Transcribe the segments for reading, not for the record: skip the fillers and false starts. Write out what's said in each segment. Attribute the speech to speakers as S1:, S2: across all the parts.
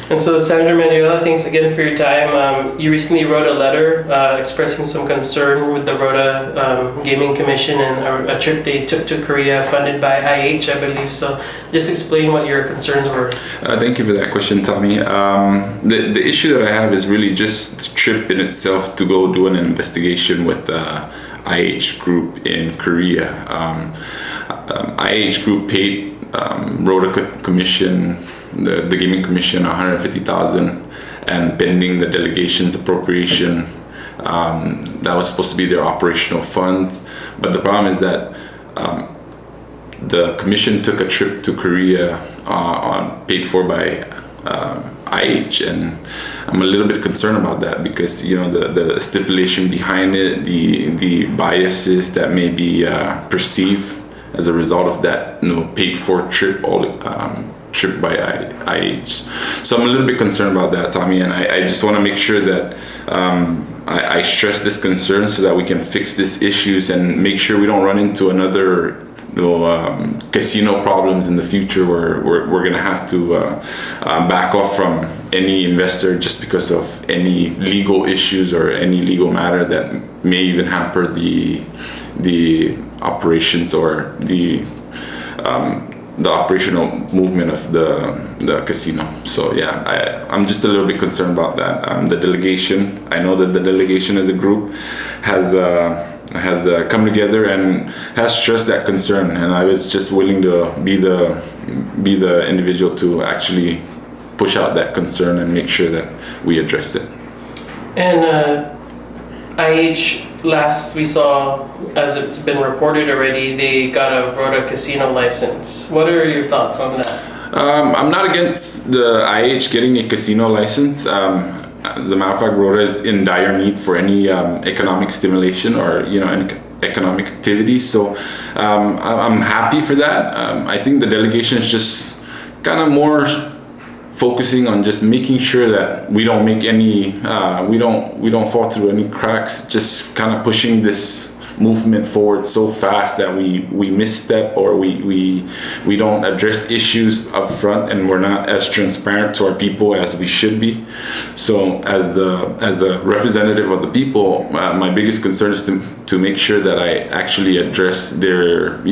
S1: And so, Senator Mendiola, thanks again for your time. You recently wrote a letter expressing some concern with the Rota Gaming Commission and a trip they took to Korea funded by IH, I believe. So just explain what your concerns were.
S2: Thank you for that question, Tommy. The issue that I have is really just the trip in itself to go do an investigation with IH Group in Korea. IH Group paid Rota Commission, the Gaming Commission, $150,000, and pending the delegation's appropriation, that was supposed to be their operational funds. But the problem is that the commission took a trip to Korea paid for by IH, and I'm a little bit concerned about that because the stipulation behind it, the biases that may be perceived as a result of that paid for trip by IH. So I'm a little bit concerned about that, Tommy, and I just want to make sure that I stress this concern so that we can fix these issues and make sure we don't run into another casino problems in the future where we're going to have to back off from any investor just because of any legal issues or any legal matter that may even hamper the operations or the operational movement of the casino. So yeah, I'm just a little bit concerned about that. The delegation, I know that the delegation as a group has come together and has stressed that concern, and I was just willing to be the individual to actually push out that concern and make sure that we address it.
S1: And IH, last we saw, as it's been reported already, they got a Rota casino license. What are your thoughts on that?
S2: I'm not against the IH getting a casino license. As a matter of fact, Rota is in dire need for any economic stimulation or any economic activity. So I'm happy for that. I think the delegation is just kind of more focusing on just making sure that we don't make any we don't fall through any cracks, just kind of pushing this movement forward so fast that we misstep or we don't address issues up front, and we're not as transparent to our people as we should be. So as a representative of the people, my biggest concern is to make sure that I actually address their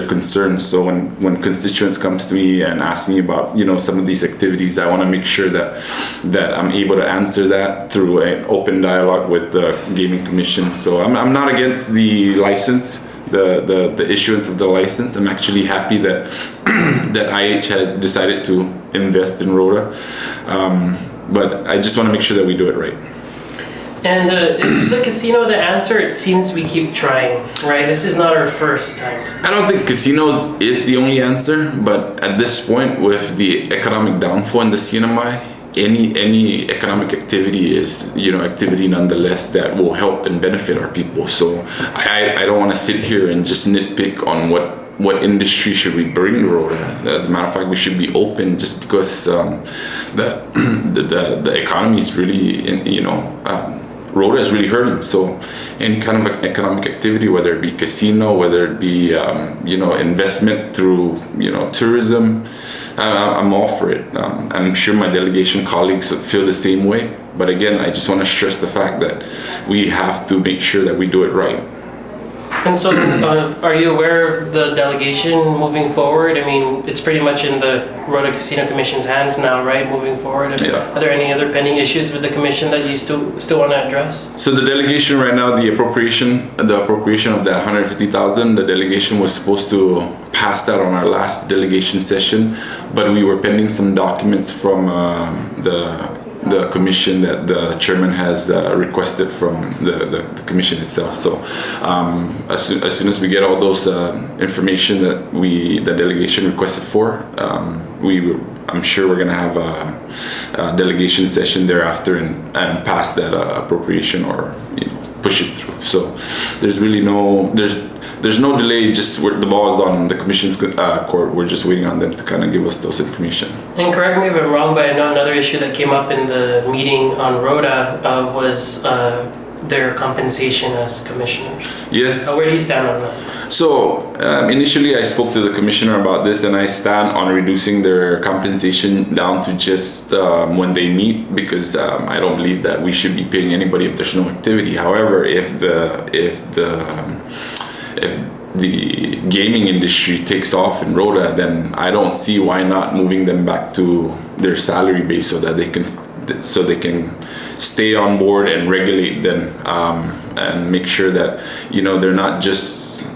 S2: concerns. So when constituents come to me and ask me about some of these activities, I want to make sure that I'm able to answer that through an open dialogue with the Gaming Commission. So I'm not against the license, the issuance of the license. I'm actually happy that that IH has decided to invest in Rota, but I just want to make sure that we do it right.
S1: And is the casino the answer? It seems we keep trying, right? This is not our first time.
S2: I don't think casinos is the only answer, but at this point, with the economic downfall in the CNMI, any economic activity is activity nonetheless that will help and benefit our people. So I don't want to sit here and just nitpick on what industry should we bring Rota. As a matter of fact, we should be open just because the economy is really Rota is really hurting. So any kind of economic activity, whether it be casino, whether it be investment through tourism, I'm all for it. I'm sure my delegation colleagues feel the same way. But again, I just want to stress the fact that we have to make sure that we do it right.
S1: And so, are you aware of the delegation moving forward? I mean, it's pretty much in the Rota Casino Commission's hands now, right? Moving forward.
S2: Yeah.
S1: Are there any other pending issues with the commission that you still want to address?
S2: So the delegation right now, the appropriation of that $150,000, the delegation was supposed to pass that on our last delegation session, but we were pending some documents from the commission that the chairman has requested from the commission itself. So as soon as we get all those information that the delegation requested for, I'm sure we're gonna have a delegation session thereafter and pass that appropriation or push it through. So there's really there's no delay, just the ball is on the commission's court. We're just waiting on them to kind of give us those information.
S1: And correct me if I'm wrong, but I know another issue that came up in the meeting on Rota was their compensation as commissioners.
S2: Yes.
S1: Where do you stand on that?
S2: So initially I spoke to the commissioner about this, and I stand on reducing their compensation down to just when they meet, because I don't believe that we should be paying anybody if there's no activity. However, if the gaming industry takes off in Rota, then I don't see why not moving them back to their salary base so that they can stay on board and regulate them, and make sure that they're not just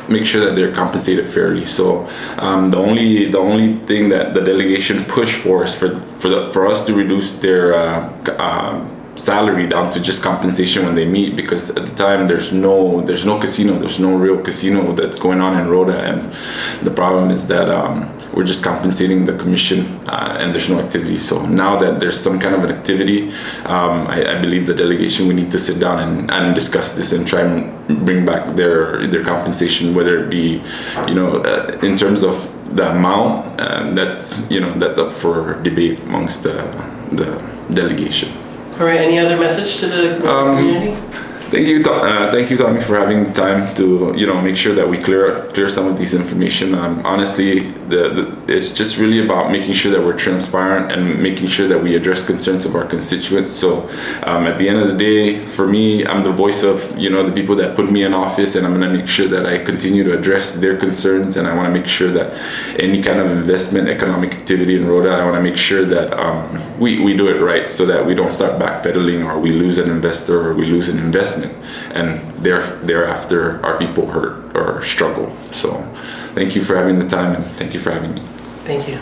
S2: make sure that they're compensated fairly. So the only thing that the delegation pushed for is for us to reduce their salary down to just compensation when they meet, because at the time there's no casino, there's no real casino that's going on in Rota, and the problem is that we're just compensating the commission and there's no activity. So now that there's some kind of an activity, I believe the delegation, we need to sit down and discuss this and try and bring back their compensation, whether it be in terms of the amount, that's up for debate amongst the delegation.
S1: All right. Any other message to the community?
S2: Thank you, Tommy, for having the time to make sure that we clear some of these information. Honestly, it's just really about making sure that we're transparent and making sure that we address concerns of our constituents. So at the end of the day, for me, I'm the voice of the people that put me in office, and I'm going to make sure that I continue to address their concerns, and I want to make sure that any kind of investment, economic activity in Rota, I want to make sure that we do it right, so that we don't start backpedaling, or we lose an investor, or we lose an investment, and thereafter our people hurt or struggle. So thank you for having the time, and thank you for having me.
S1: Thank you.